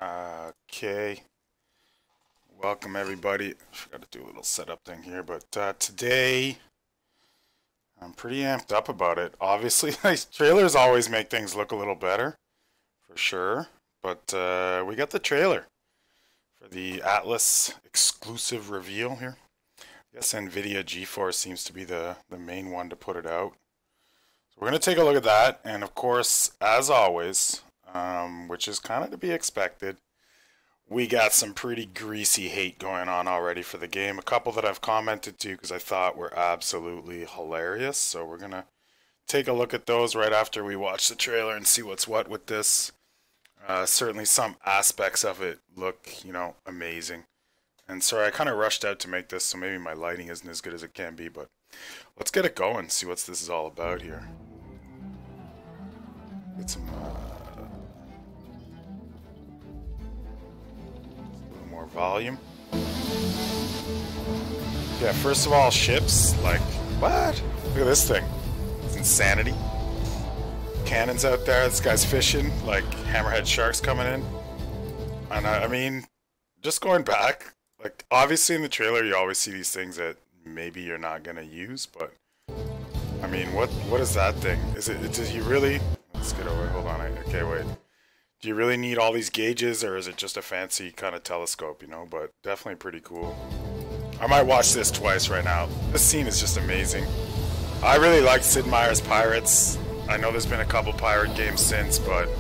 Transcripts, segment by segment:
Okay, welcome everybody. I forgot to do a little setup thing here, but today I'm pretty amped up about it. Obviously, trailers always make things look a little better, for sure. But we got the trailer for the Atlas exclusive reveal here. I guess NVIDIA GeForce seems to be the main one to put it out. So we're going to take a look at that, and of course, as always, which is kind of to be expected, we got some pretty greasy hate going on already for the game. A couple that I've commented to because I thought were absolutely hilarious. So we're going to take a look at those right after we watch the trailer and see what's what with this. Certainly some aspects of it look, amazing. And sorry, I kind of rushed out to make this, so maybe my lighting isn't as good as it can be, but let's get it going, see what this is all about here. Get some more volume. Yeah, first of all, ships, like, what? Look at this thing. It's insanity. Cannons out there, this guy's fishing, like hammerhead sharks coming in. And I mean, just going back, like, obviously in the trailer you always see these things that maybe you're not gonna use, but I mean, what is that thing? Do you really, let's get away, hold on, okay, wait. Do you really need all these gauges, or is it just a fancy kind of telescope, but definitely pretty cool. I might watch this twice right now. This scene is just amazing. I really like Sid Meier's Pirates. I know there's been a couple pirate games since, but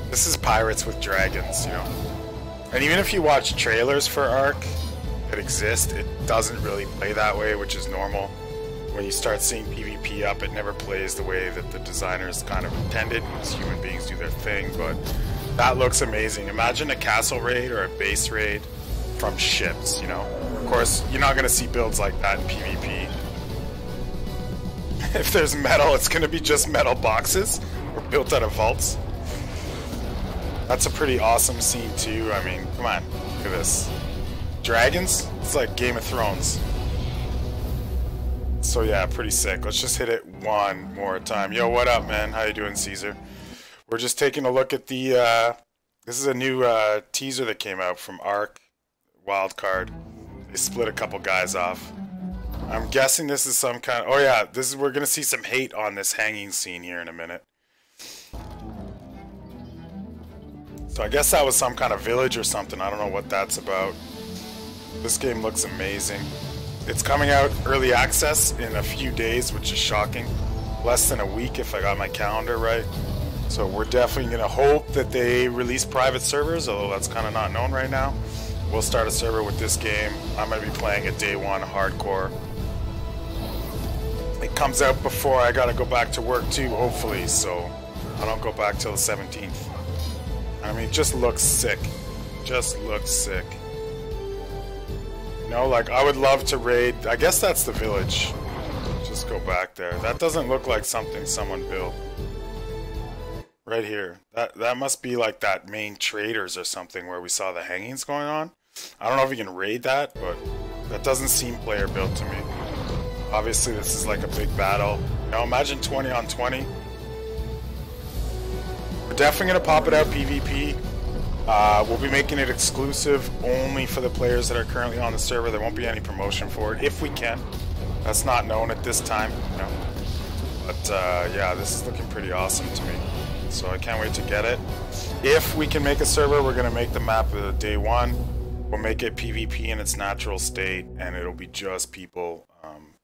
this is pirates with dragons, And even if you watch trailers for Ark that exist, it doesn't really play that way, which is normal. When you start seeing PvP up, it never plays the way that the designers kind of intended, because human beings do their thing, but that looks amazing. Imagine a castle raid or a base raid from ships, Of course, you're not going to see builds like that in PvP. If there's metal, it's going to be just metal boxes or built out of vaults. That's a pretty awesome scene too. I mean, come on, look at this. Dragons? It's like Game of Thrones. So yeah, pretty sick. Let's just hit it one more time. Yo, what up, man? How you doing, Caesar? We're just taking a look at the, this is a new teaser that came out from Ark Wildcard. They split a couple guys off. I'm guessing this is some kind of, oh yeah, we're gonna see some hate on this hanging scene here in a minute. So I guess that was some kind of village or something. I don't know what that's about. This game looks amazing. It's coming out early access in a few days, which is shocking. Less than a week if I got my calendar right. So we're definitely gonna hope that they release private servers, although that's kind of not known right now. We'll start a server with this game. I'm gonna be playing it day one, hardcore. It comes out before I gotta go back to work too, hopefully, so I don't go back till the 17th. I mean, it just looks sick. Just looks sick. Like, I would love to raid, I guess that's the village. Just go back there. That doesn't look like something someone built. Right here. That must be like that main traders or something where we saw the hangings going on. I don't know if you can raid that, but that doesn't seem player built to me. Obviously, this is like a big battle. Imagine 20 on 20. We're definitely going to pop it out PvP. We'll be making it exclusive only for the players that are currently on the server. There won't be any promotion for it, if we can. That's not known at this time, But yeah, this is looking pretty awesome to me. So I can't wait to get it. If we can make a server, we're going to make the map day one. We'll make it PvP in its natural state, and it'll be just people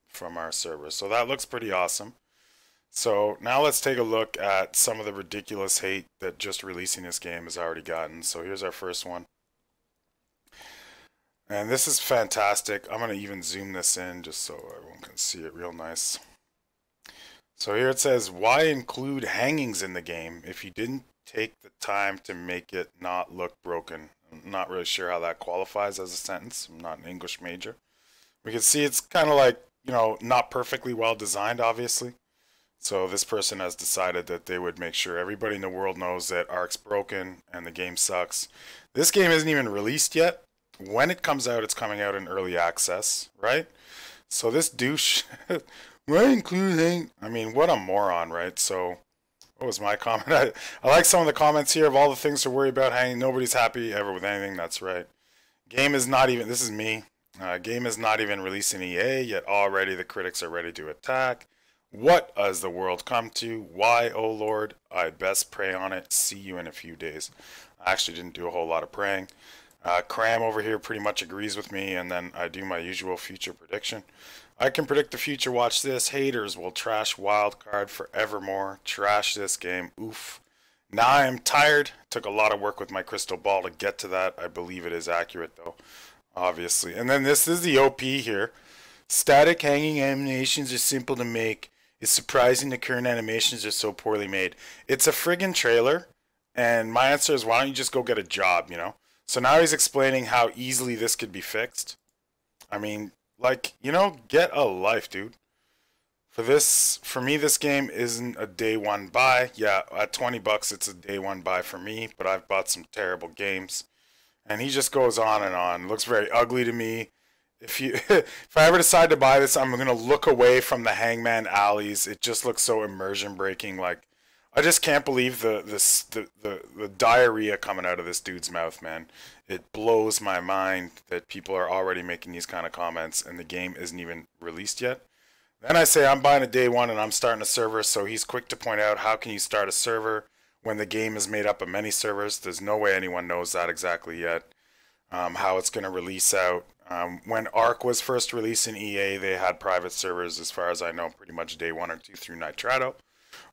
from our server. So that looks pretty awesome. So now let's take a look at some of the ridiculous hate that just releasing this game has already gotten. So here's our first one. And this is fantastic. I'm going to even zoom this in just so everyone can see it real nice. So here it says, why include hangings in the game if you didn't take the time to make it not look broken? I'm not really sure how that qualifies as a sentence. I'm not an English major. We can see it's kind of like, not perfectly well designed, obviously. So this person has decided that they would make sure everybody in the world knows that Ark's broken and the game sucks. This game isn't even released yet. When it comes out, it's coming out in early access, right? So this douche, why include hang? I mean, what a moron, right? So What was my comment? I like some of the comments here of all the things to worry about. Hanging, nobody's happy ever with anything. That's right. Game is not even. This is me. Game is not even released in EA yet. Already the critics are ready to attack. What has the world come to? Why, oh Lord? I'd best pray on it. See you in a few days. I actually didn't do a whole lot of praying. Cram over here pretty much agrees with me, and then I do my usual future prediction. I can predict the future. Watch this. Haters will trash Wildcard forevermore. Trash this game. Oof. Now I am tired. Took a lot of work with my crystal ball to get to that. I believe it is accurate, though. Obviously. And then this is the OP here. Static hanging animations are simple to make. It's surprising the current animations are so poorly made. It's a friggin' trailer. And my answer is, why don't you just go get a job, you know? So now he's explaining how easily this could be fixed. I mean, like, you know, get a life, dude. For me, this game isn't a day one buy. Yeah, at 20 bucks, it's a day one buy for me, but I've bought some terrible games. And he just goes on and on. It looks very ugly to me. If I ever decide to buy this, I'm gonna look away from the Hangman alleys. It just looks so immersion breaking. Like, I just can't believe the diarrhea coming out of this dude's mouth, man. It blows my mind that people are already making these kind of comments and the game isn't even released yet. Then I say I'm buying a day one and I'm starting a server, so he's quick to point out, how can you start a server when the game is made up of many servers? There's no way anyone knows that exactly yet, how it's going to release out. When Ark was first released in EA, they had private servers, as far as I know, pretty much day 1 or 2 through Nitrado.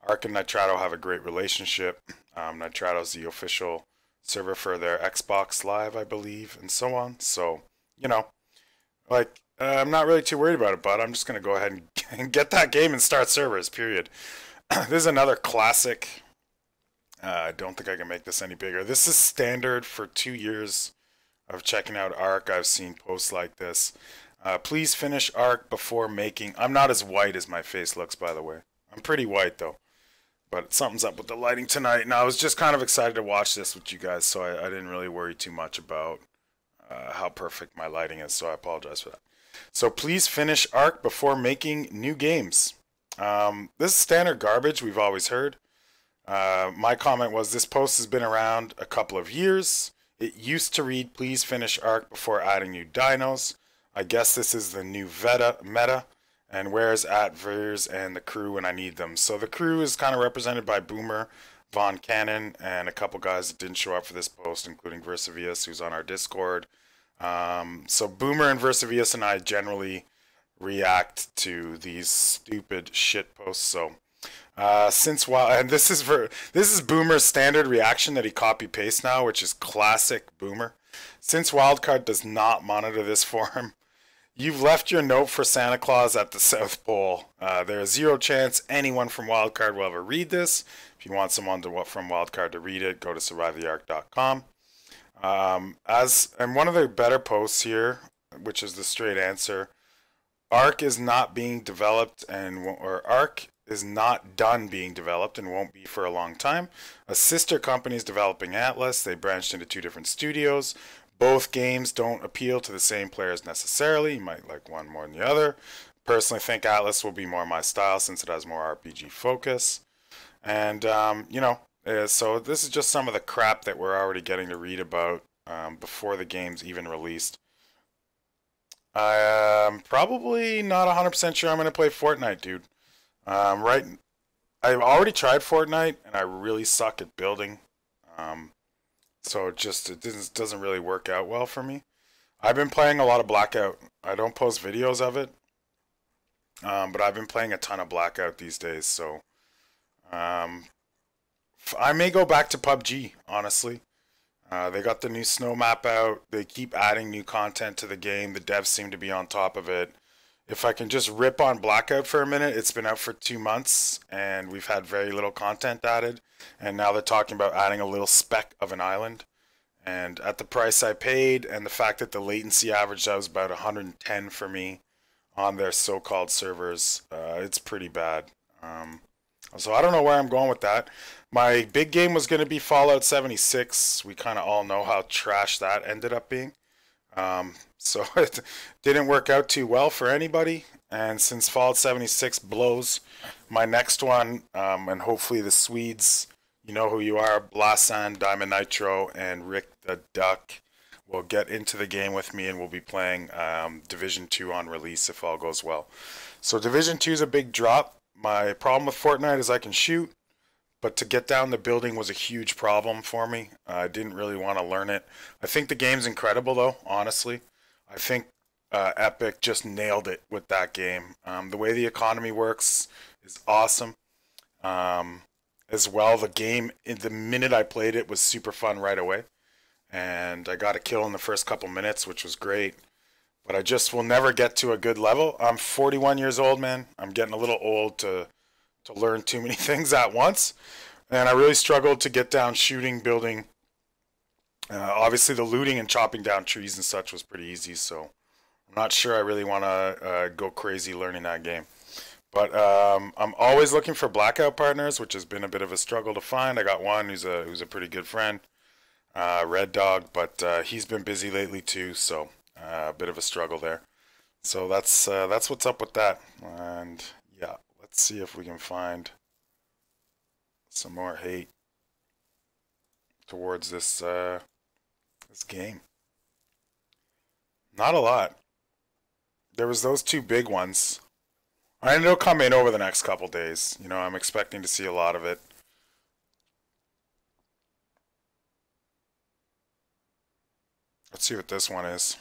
Ark and Nitrado have a great relationship. Nitrado's the official server for their Xbox Live, I believe, and so on. So, you know, like, I'm not really too worried about it, but I'm just going to go ahead and get that game and start servers, period. This is another classic. I don't think I can make this any bigger. This is standard for 2 years of checking out Ark. I've seen posts like this. Please finish Ark before making... I'm not as white as my face looks, by the way. I'm pretty white, though. But something's up with the lighting tonight. And I was just kind of excited to watch this with you guys, so I didn't really worry too much about how perfect my lighting is, so I apologize for that. So please finish Ark before making new games. This is standard garbage we've always heard. My comment was, this post has been around a couple of years. It used to read, please finish Ark before adding new dinos. I guess this is the new meta. And where's Vers and the crew when I need them? So the crew is kind of represented by Boomer, Von Cannon, and a couple guys that didn't show up for this post, including Versavius, who's on our Discord. So Boomer and Versavius and I generally react to these stupid shit posts. So and this is Boomer's standard reaction that he copy pastes now, which is classic Boomer. Since Wildcard does not monitor this for him, you've left your note for Santa Claus at the South Pole. There is zero chance anyone from Wildcard will ever read this. If you want someone from Wildcard to read it, go to survivetheark.com. And one of the better posts here, which is the straight answer, Ark is not being developed or Ark is not done being developed and won't be for a long time. A sister company is developing Atlas. They branched into 2 different studios. Both games don't appeal to the same players necessarily. You might like one more than the other. Personally think Atlas will be more my style since it has more RPG focus. And, you know, so this is just some of the crap that we're already getting to read about before the game's even released. I'm probably not 100% sure I'm going to play Fortnite, dude. I've already tried Fortnite, and I really suck at building. So it doesn't really work out well for me. I've been playing a lot of Blackout. I don't post videos of it, but I've been playing a ton of Blackout these days. So I may go back to PUBG, honestly. They got the new snow map out. They keep adding new content to the game. The devs seem to be on top of it. If I can just rip on Blackout for a minute, it's been out for 2 months, and we've had very little content added. And now they're talking about adding a little speck of an island. And at the price I paid, and the fact that the latency averaged out was about 110 for me on their so-called servers, it's pretty bad. So I don't know where I'm going with that. My big game was going to be Fallout 76. We kind of all know how trash that ended up being. So it didn't work out too well for anybody. And since Fallout 76 blows, my next one, and hopefully the Swedes, you know who you are, Blasan, Diamond Nitro, and Rick the Duck, will get into the game with me, and we'll be playing Division 2 on release if all goes well. So Division 2 is a big drop. My problem with Fortnite is I can shoot, but to get down the building was a huge problem for me. I didn't really want to learn it. I think the game's incredible, though, honestly. I think Epic just nailed it with that game. The way the economy works is awesome. As well, the game, in the minute I played it, was super fun right away. And I got a kill in the first couple minutes, which was great. But I just will never get to a good level. I'm 41 years old, man. I'm getting a little old to learn too many things at once. And I really struggled to get down shooting, building. Obviously, the looting and chopping down trees and such was pretty easy, so I'm not sure I really want to go crazy learning that game. But I'm always looking for blackout partners, which has been a bit of a struggle to find. I got one who's a pretty good friend, Red Dog, but he's been busy lately too, so a bit of a struggle there. So that's what's up with that. And yeah, let's see if we can find some more hate towards this game. Not a lot. There was those two big ones. I know it'll come in over the next couple days. You know, I'm expecting to see a lot of it. Let's see what this one is.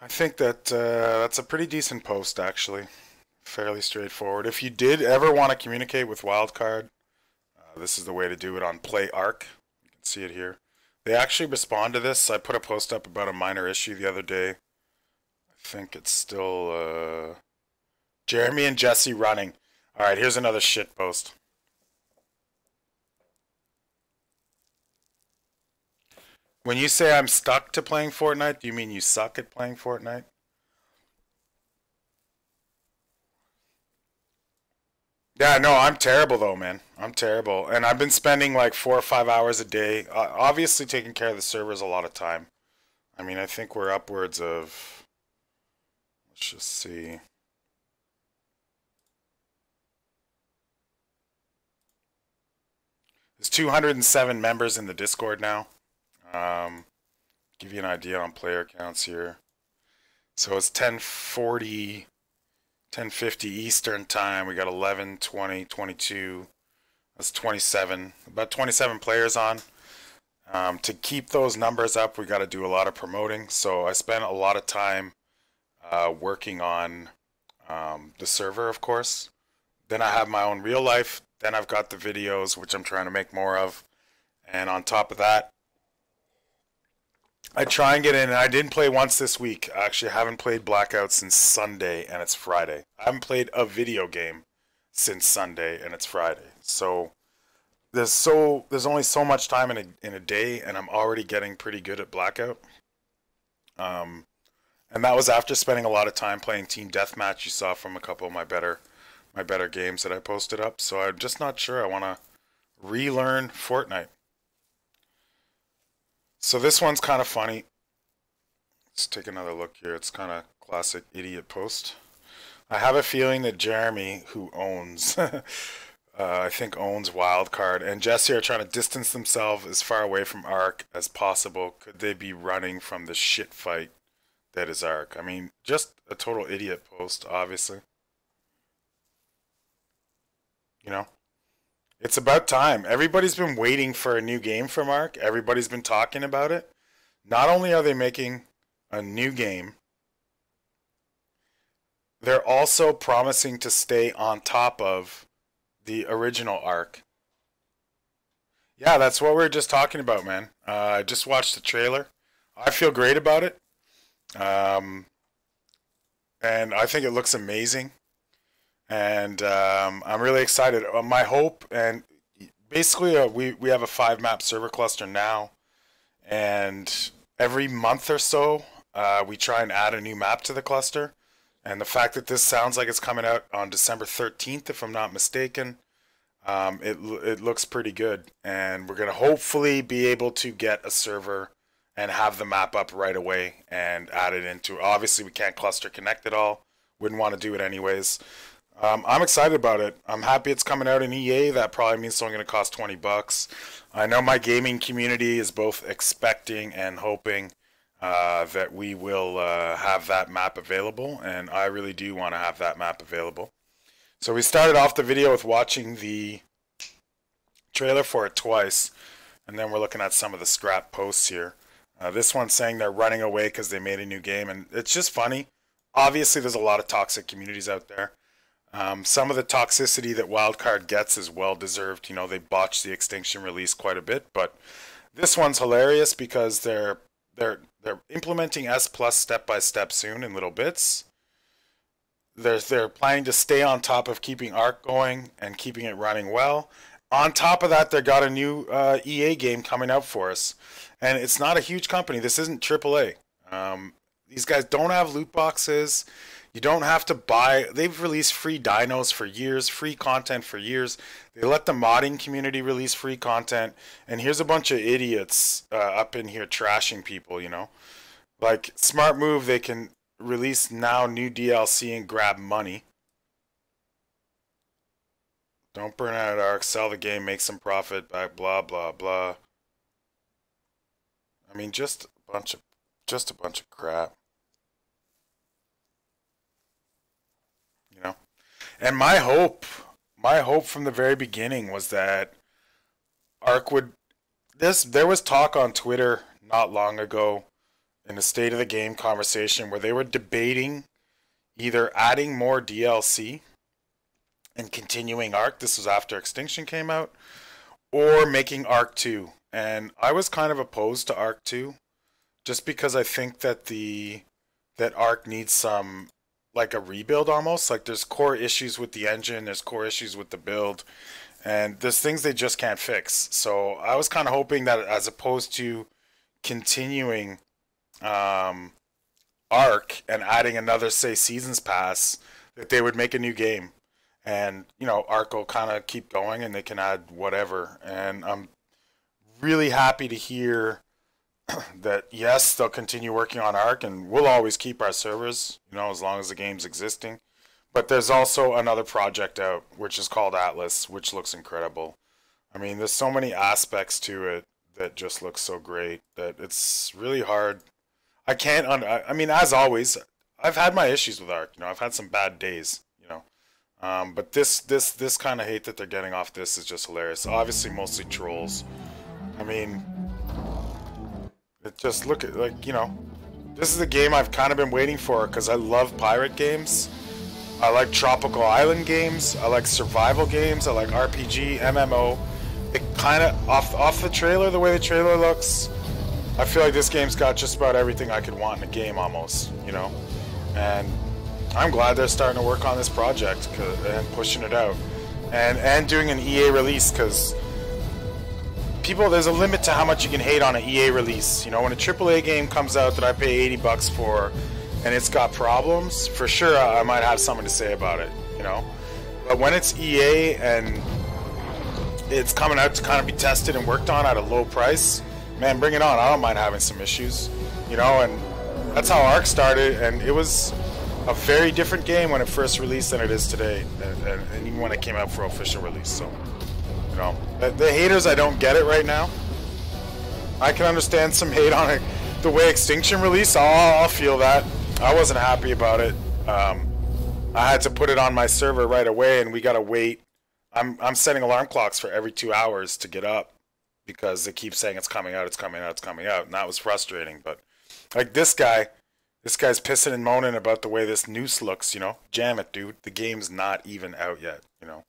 I think that that's a pretty decent post, actually. Fairly straightforward. If you did ever want to communicate with Wildcard, this is the way to do it on Play Arc. You can see it here. They actually respond to this. I put a post up about a minor issue the other day. I think it's still Jeremy and Jesse running. Alright, here's another shit post. When you say I'm stuck to playing Fortnite, do you mean you suck at playing Fortnite? Yeah, no, I'm terrible though, man. I'm terrible. And I've been spending like 4 or 5 hours a day, obviously taking care of the servers a lot of time. I mean, I think we're upwards of, let's just see. There's 207 members in the Discord now. Give you an idea on player counts here. So it's 10:40, 10:50 Eastern time. We got 11, 20, 22. That's 27. About 27 players on. To keep those numbers up, we got to do a lot of promoting. So I spent a lot of time working on the server, of course. Then I have my own real life. Then I've got the videos, which I'm trying to make more of. And on top of that, I try and get in, and I didn't play once this week. I actually haven't played Blackout since Sunday, and it's Friday. I haven't played a video game since Sunday, and it's Friday. So there's only so much time in a day, and I'm already getting pretty good at Blackout. And that was after spending a lot of time playing Team Deathmatch. You saw from a couple of my better games that I posted up. So I'm just not sure I want to relearn Fortnite. So this one's kind of funny. Let's take another look here. It's kind of classic idiot post. I have a feeling that Jeremy, who owns, I think owns Wildcard, and Jesse are trying to distance themselves as far away from Ark as possible. Could they be running from the shit fight that is Ark? I mean, just a total idiot post, obviously. You know? It's about time. Everybody's been waiting for a new game from Ark. Everybody's been talking about it. Not only are they making a new game, they're also promising to stay on top of the original Ark. Yeah, that's what we were just talking about, man. I just watched the trailer. I feel great about it. And I think it looks amazing. And I'm really excited. My hope, and basically we have a 5-map server cluster now, and every month or so we try and add a new map to the cluster. And the fact that this sounds like it's coming out on December 13th, if I'm not mistaken, It looks pretty good, and we're gonna hopefully be able to get a server and have the map up right away and add it into. Obviously, we can't cluster connect it all. Wouldn't want to do it anyways. I'm excited about it. I'm happy it's coming out in EA. That probably means it's only going to cost $20. I know my gaming community is both expecting and hoping that we will have that map available, and I really do want to have that map available. So we started off the video with watching the trailer for it twice, and then we're looking at some of the scrap posts here. This one's saying they're running away because they made a new game, and it's just funny. Obviously, there's a lot of toxic communities out there. Some of the toxicity that Wildcard gets is well deserved. You know, they botched the Extinction release quite a bit, but this one's hilarious because they're implementing S Plus step by step soon in little bits. They're planning to stay on top of keeping Arc going and keeping it running well. On top of that, they got a new EA game coming out for us, and it's not a huge company. This isn't AAA. These guys don't have loot boxes. You don't have to buy. They've released free dinos for years, free content for years. They let the modding community release free content, and here's a bunch of idiots up in here trashing people. You know, like smart move. They can release now new DLC and grab money. Don't burn out Arc. Sell the game. Make some profit. Back. Blah blah blah. I mean, just a bunch of crap. You know. And my hope from the very beginning was that Arc would. There was talk on Twitter not long ago in the state of the game conversation where they were debating either adding more DLC and continuing Arc. This was after Extinction came out, or making Arc 2. And I was kind of opposed to Arc 2 just because I think that that Arc needs some, like, a rebuild almost. Like, there's core issues with the engine, there's core issues with the build, and there's things they just can't fix. So I was kind of hoping that as opposed to continuing Arc and adding another, say, Seasons Pass, that they would make a new game. And, you know, Arc will kind of keep going and they can add whatever. And I'm really happy to hear that, yes, they'll continue working on Arc and we'll always keep our servers, you know, as long as the game's existing. But there's also another project out, which is called Atlas, which looks incredible. I mean, there's so many aspects to it that just look so great that it's really hard. I mean, as always, I've had my issues with Arc. You know, I've had some bad days. You know, but this kind of hate that they're getting off this is just hilarious. Obviously, mostly trolls. I mean, it just look at, like, you know, this is a game I've kind of been waiting for because I love pirate games. I like tropical island games. I like survival games. I like RPG, MMO. It kind of off the trailer, the way the trailer looks, I feel like this game's got just about everything I could want in a game almost, you know. And I'm glad they're starting to work on this project and pushing it out, and doing an EA release, because people, there's a limit to how much you can hate on an EA release. You know, when a AAA game comes out that I pay $80 for, and it's got problems, for sure I might have something to say about it. You know, but when it's EA and it's coming out to kind of be tested and worked on at a low price, man, bring it on. I don't mind having some issues, you know. And that's how Arc started, and it was a very different game when it first released than it is today, and even when it came out for official release. So, you know, the haters, I don't get it right now. I can understand some hate on it. The way Extinction released, I'll feel that. I wasn't happy about it. I had to put it on my server right away, and we gotta wait. I'm setting alarm clocks for every 2 hours to get up because they keep saying it's coming out, it's coming out, it's coming out, and that was frustrating. But like this guy's pissing and moaning about the way this noose looks, you know. Jam it, dude. The game's not even out yet, you know.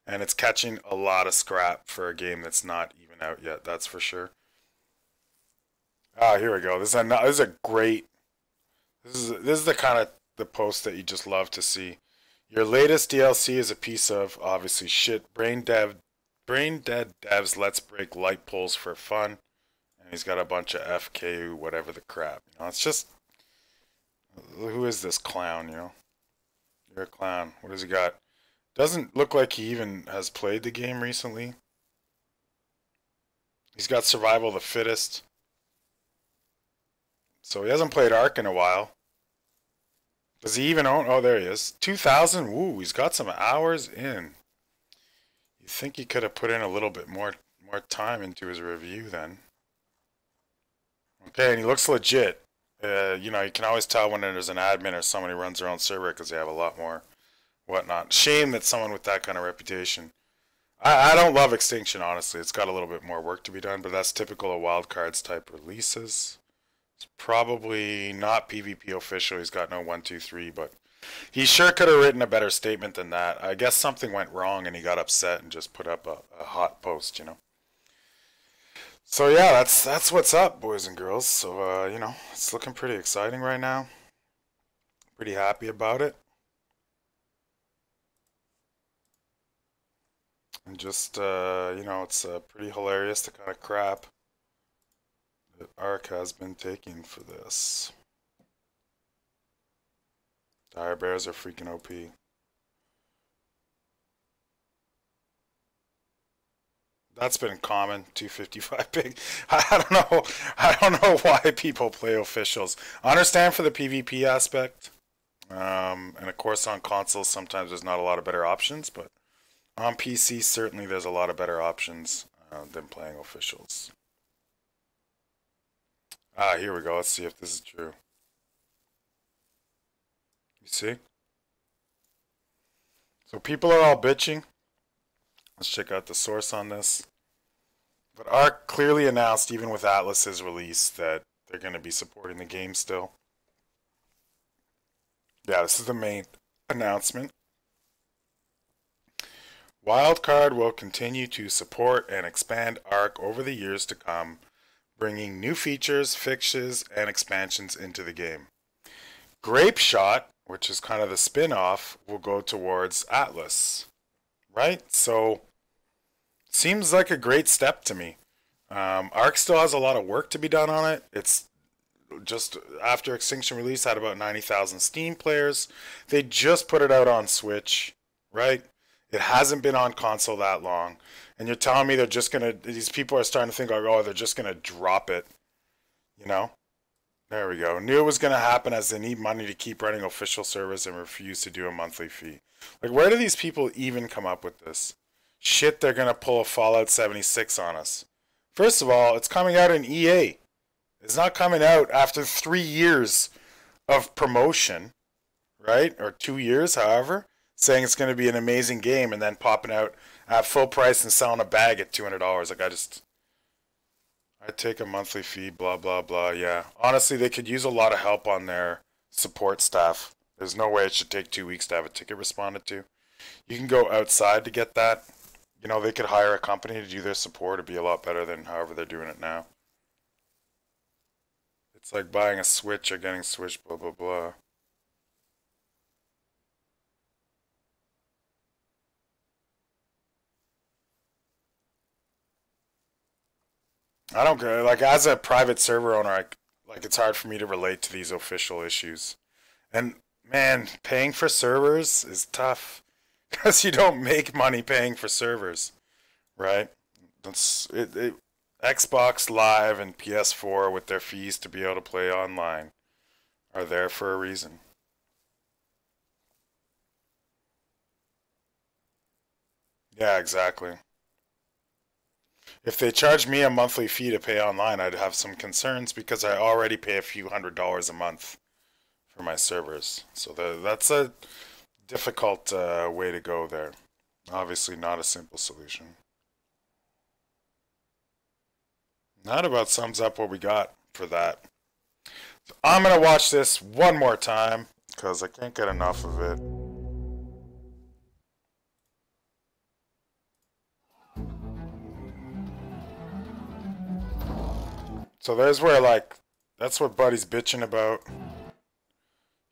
And it's catching a lot of scrap for a game that's not even out yet, that's for sure. Ah, here we go. This is a great. This is the kind of the post that you just love to see. Your latest DLC is a piece of, obviously, shit. Brain dead devs let's break light poles for fun. And he's got a bunch of FKU, whatever the crap. You know, it's just, who is this clown, you know? You're a clown. What has he got? Doesn't look like he even has played the game recently. He's got survival of the fittest. So he hasn't played Ark in a while. Does he even own? Oh, there he is. 2,000. Woo, he's got some hours in. You think he could have put in a little bit more time into his review then. Okay, and he looks legit. You know, you can always tell when there's an admin or someone who runs their own server because they have a lot more whatnot. Shame that someone with that kind of reputation. I don't love Extinction, honestly. It's got a little bit more work to be done, but that's typical of wildcards type releases. It's probably not PvP official. He's got no 1, 2, 3, but he sure could have written a better statement than that. I guess something went wrong and he got upset and just put up a hot post, you know. So yeah, that's what's up, boys and girls. So you know, it's looking pretty exciting right now. Pretty happy about it. And just you know, it's pretty hilarious the kind of crap that Ark has been taking for this. Dire Bears are freaking OP. That's been common. 255 ping. I don't know. I don't know why people play officials. I understand for the PvP aspect, and of course on consoles sometimes there's not a lot of better options, but on PC certainly there's a lot of better options than playing officials. Ah, here we go. Let's see if this is true. You see? So people are all bitching. Let's check out the source on this. But Ark clearly announced, even with Atlas's release, that they're going to be supporting the game still. Yeah, this is the main announcement. Wildcard will continue to support and expand Ark over the years to come, bringing new features, fixes, and expansions into the game. Grapeshot, which is kind of the spin-off, will go towards Atlas. Right? So, seems like a great step to me. Ark still has a lot of work to be done on it. It's just after Extinction release had about 90,000 Steam players. They just put it out on Switch, right? It hasn't been on console that long. And you're telling me they're just gonna, these people are starting to think like, oh, they're just gonna drop it. You know? There we go. Knew it was gonna happen as they need money to keep running official servers and refuse to do a monthly fee. Like, where do these people even come up with this? Shit, they're gonna pull a Fallout 76 on us. First of all, it's coming out in EA. It's not coming out after 3 years of promotion, right? Or 2 years, however, saying it's gonna be an amazing game and then popping out at full price and selling a bag at $200. Like, I'd take a monthly fee, blah, blah, blah, yeah. Honestly, they could use a lot of help on their support staff. There's no way it should take 2 weeks to have a ticket responded to. You can go outside to get that. You know, they could hire a company to do their support. It'd be a lot better than however they're doing it now. It's like buying a Switch or getting Switch, blah, blah, blah. I don't care. Like, as a private server owner, like, it's hard for me to relate to these official issues. And, man, paying for servers is tough. Because you don't make money paying for servers, right? That's it. Xbox Live and PS4 with their fees to be able to play online are there for a reason. Yeah, exactly. If they charged me a monthly fee to pay online, I'd have some concerns because I already pay a few $100s a month for my servers. So that's a difficult way to go there. Obviously not a simple solution. That about sums up what we got for that. So I'm going to watch this one more time because I can't get enough of it. So there's where, like, that's what Buddy's bitching about.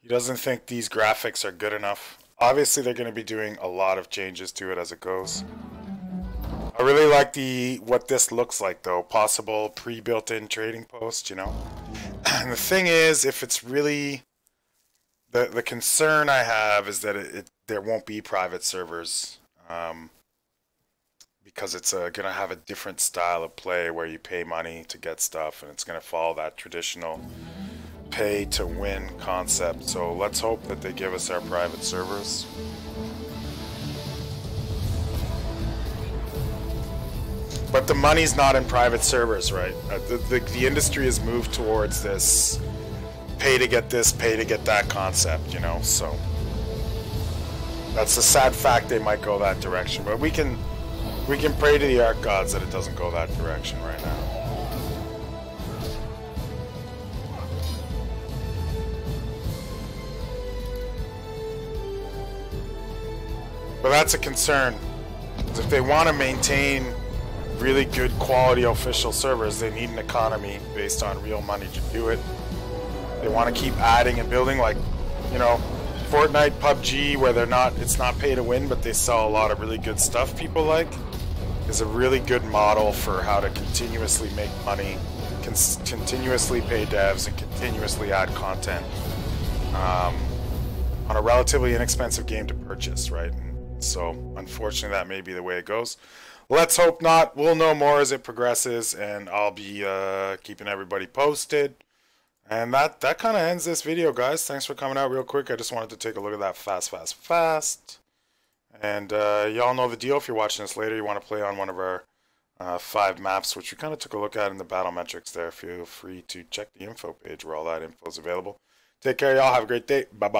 He doesn't think these graphics are good enough. Obviously, they're going to be doing a lot of changes to it as it goes. I really like what this looks like, though. Possible pre-built-in trading post, you know? And the thing is, if it's really The concern I have is that there won't be private servers, because it's going to have a different style of play where you pay money to get stuff, and it's going to follow that traditional pay to win concept. So let's hope that they give us our private servers. But the money's not in private servers, right? The industry has moved towards this pay to get this, pay to get that concept, you know, so that's a sad fact. They might go that direction, but we can pray to the art gods that it doesn't go that direction right now. But that's a concern. If they want to maintain really good quality official servers, they need an economy based on real money to do it. They want to keep adding and building, like, you know, Fortnite, PUBG, where it's not pay to win, but they sell a lot of really good stuff people like, is a really good model for how to continuously make money, continuously pay devs, and continuously add content on a relatively inexpensive game to purchase, right? And so, unfortunately, that may be the way it goes. Let's hope not. We'll know more as it progresses, and I'll be keeping everybody posted. And that kind of ends this video, guys. Thanks for coming out real quick. I just wanted to take a look at that fast. And y'all know the deal. If you're watching this later, you want to play on one of our 5 maps, which we kind of took a look at in the battle metrics there. Feel free to check the info page where all that info is available. Take care, y'all. Have a great day. Bye-bye.